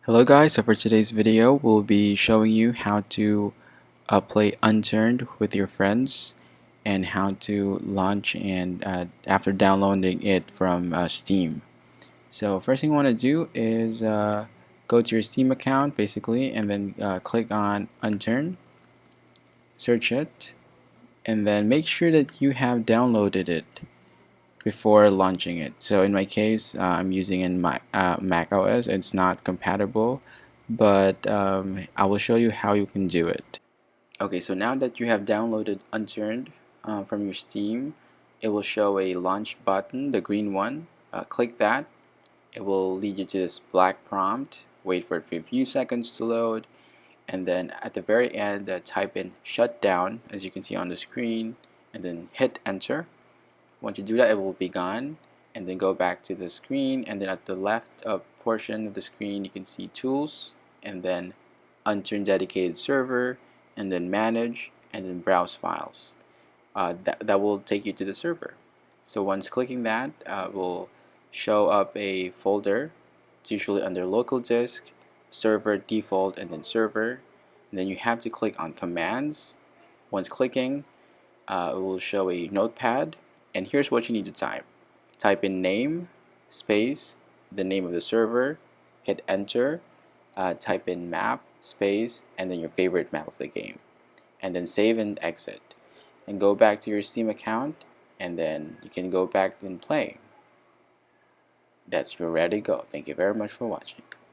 Hello guys, so for today's video we'll be showing you how to play Unturned with your friends and how to launch and after downloading it from Steam. So first thing you want to do is go to your Steam account basically and then click on Unturned, search it, and then make sure that you have downloaded it before launching it. So in my case, I'm using in my Mac OS. It's not compatible, but I will show you how you can do it. Okay, so now that you have downloaded Unturned from your Steam, it will show a launch button, the green one. Click that. It will lead you to this black prompt. Wait for it for a few seconds to load, and then at the very end, type in shutdown, as you can see on the screen, and then hit enter. Once you do that, it will be gone, and then go back to the screen, and then at the left portion of the screen you can see tools, and then Unturned dedicated server, and then manage, and then browse files. That will take you to the server. So once clicking that, will show up a folder. It's usually under local disk, server default, and then server, and then you have to click on commands. Once clicking, it will show a notepad, and here's what you need to type. Type in name, space, the name of the server, hit enter, type in map, space, and then your favorite map of the game. And then save and exit. And go back to your Steam account, and then you can go back and play. You're ready to go. Thank you very much for watching.